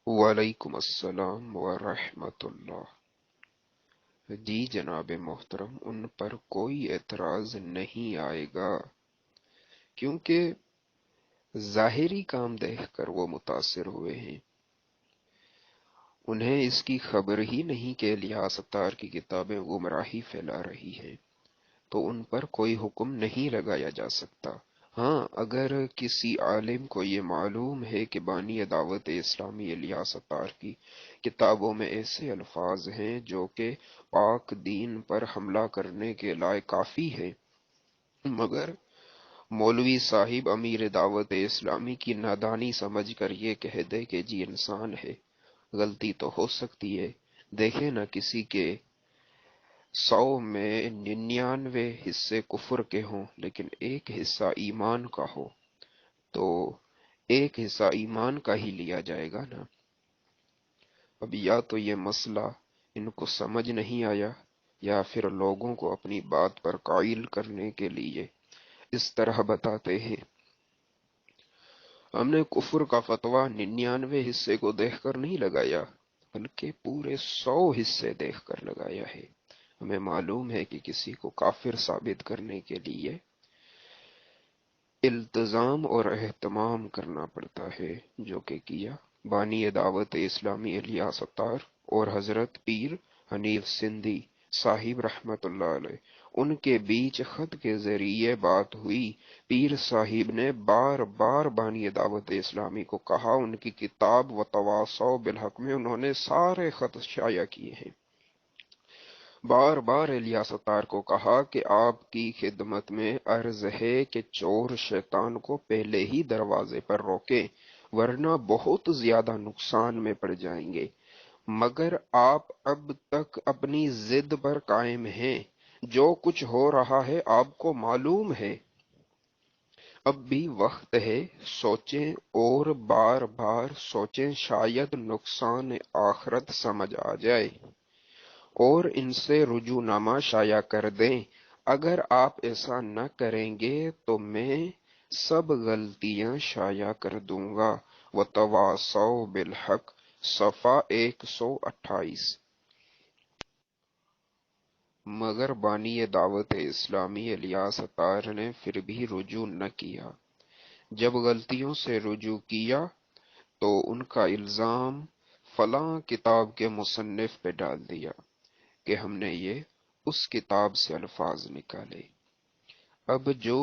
وعلیکم السلام ورحمۃ اللہ۔ جی جناب محترم، ان پر کوئی اعتراض نہیں آئے گا، کیونکہ ظاہری کام دیکھ کر وہ متاثر ہوئے ہیں۔ انہیں اس کی خبر ہی نہیں کہ الیاس ستار کی کتابیں گمراہی پھیلا رہی ہیں، تو ان پر کوئی حکم نہیں لگایا جا سکتا۔ ہاں، اگر کسی عالم کو یہ معلوم ہے کہ بانی دعوت اسلامی الیاس ستار کی کتابوں میں ایسے الفاظ ہیں جو کہ پاک دین پر حملہ کرنے کے لائق کافی ہے، مگر مولوی صاحب امیر دعوت اسلامی کی نادانی سمجھ کر یہ کہہ دے کہ جی انسان ہے، غلطی تو ہو سکتی ہے۔ دیکھیں نا، کسی کے 100 میں 99 حصے کفر کے ہوں لیکن ایک حصہ ایمان کا ہو، تو ایک حصہ ایمان کا ہی لیا جائے گا نا۔ اب یا تو یہ مسئلہ ان کو سمجھ نہیں آیا، یا پھر لوگوں کو اپنی بات پر قائل کرنے کے لیے اس طرح بتاتے ہیں۔ ہم نے کفر کا فتویٰ 99 حصے کو دیکھ کر نہیں لگایا، بلکہ پورے 100 حصے دیکھ کر لگایا ہے۔ ہمیں معلوم ہے کہ کسی کو کافر ثابت کرنے کے لیے التزام اور اہتمام کرنا پڑتا ہے، جو کہ کیا بانی دعوت اسلامی الیاس ستار اور حضرت پیر حنیف سندھی صاحب رحمت اللہ علیہ، ان کے بیچ خط کے ذریعے بات ہوئی۔ پیر صاحب نے بار بار بانی دعوت اسلامی کو کہا، ان کی کتاب وتواصوا بالحق میں انہوں نے سارے خط شائع کیے ہیں۔ بار بار الیاس ستار کو کہا کہ آپ کی خدمت میں عرض ہے کہ چور شیطان کو پہلے ہی دروازے پر روکیں، ورنہ بہت زیادہ نقصان میں پڑ جائیں گے، مگر آپ اب تک اپنی ضد پر قائم ہیں۔ جو کچھ ہو رہا ہے آپ کو معلوم ہے، اب بھی وقت ہے، سوچیں اور بار بار سوچیں، شاید نقصان آخرت سمجھ آ جائے اور ان سے رجوع شائع کر دیں۔ اگر آپ ایسا نہ کریں گے تو میں سب غلطیاں شائع کر دوں گا۔ وتواصوا بالحق، صفحہ 128۔ مگر بانی دعوت اسلامی الیاس ستار نے پھر بھی رجوع نہ کیا۔ جب غلطیوں سے رجوع کیا تو ان کا الزام فلاں کتاب کے مصنف پہ ڈال دیا کہ ہم نے یہ اس کتاب سے الفاظ نکالے۔ اب جو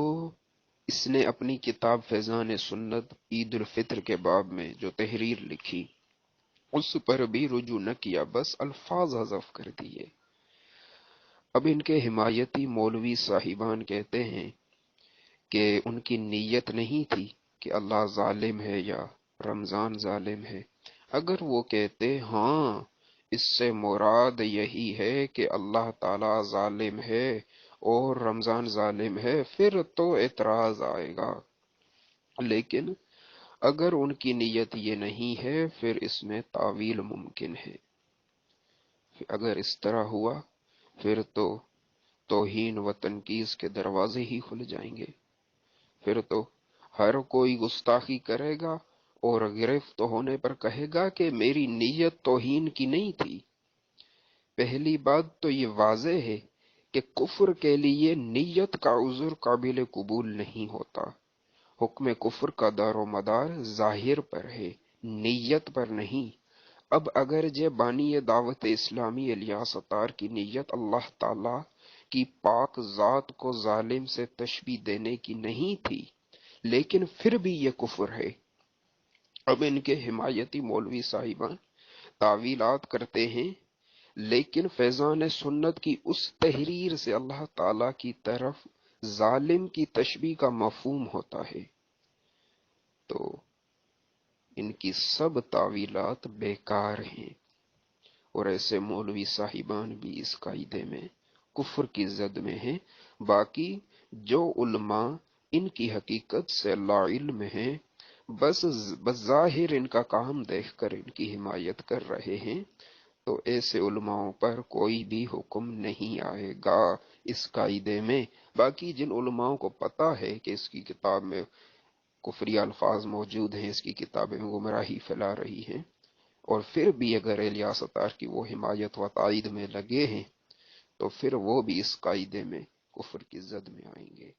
اس نے اپنی کتاب فیضان سنت عید الفطر کے باب میں جو تحریر لکھی، اس پر بھی رجوع نہ کیا، بس الفاظ حذف کر دیے۔ اب ان کے حمایتی مولوی صاحبان کہتے ہیں کہ ان کی نیت نہیں تھی کہ اللہ ظالم ہے یا رمضان ظالم ہے۔ اگر وہ کہتے ہاں اس سے مراد یہی ہے کہ اللہ تعالی ظالم ہے اور رمضان ظالم ہے، پھر تو اعتراض آئے گا، لیکن اگر ان کی نیت یہ نہیں ہے پھر اس میں تاویل ممکن ہے۔ اگر اس طرح ہوا پھر تو توہین و تنقیص کے دروازے ہی کھل جائیں گے، پھر تو ہر کوئی گستاخی کرے گا اور گرفت ہونے پر کہے گا کہ میری نیت توہین کی نہیں تھی۔ پہلی بات تو یہ واضح ہے کہ کفر کے لیے نیت کا عذر قابل قبول نہیں ہوتا۔ حکم کفر کا دار و مدار ظاہر پر ہے، نیت پر نہیں۔ اب اگر یہ بانی دعوت اسلامی الیاس ستار کی نیت اللہ تعالی کی پاک ذات کو ظالم سے تشبیہ دینے کی نہیں تھی، لیکن پھر بھی یہ کفر ہے۔ اب ان کے حمایتی مولوی صاحبان تعویلات کرتے ہیں، لیکن فیضان سنت کی اس تحریر سے اللہ تعالی کی طرف ظالم کی تشبیہ کا مفہوم ہوتا ہے، تو ان کی سب تعویلات بیکار ہیں، اور ایسے مولوی صاحبان بھی اس قاعدے میں کفر کی زد میں ہیں۔ باقی جو علماء ان کی حقیقت سے لا علم ہیں، بس بظاہر ان کا کام دیکھ کر ان کی حمایت کر رہے ہیں، تو ایسے علماء پر کوئی بھی حکم نہیں آئے گا اس قاعدے میں۔ باقی جن علماء کو پتا ہے کہ اس کی کتاب میں کفری الفاظ موجود ہیں، اس کی کتابیں گمراہی پھیلا رہی ہیں، اور پھر بھی اگر الیاس اطہر کی وہ حمایت و تائید میں لگے ہیں تو پھر وہ بھی اس قاعدے میں کفر کی زد میں آئیں گے۔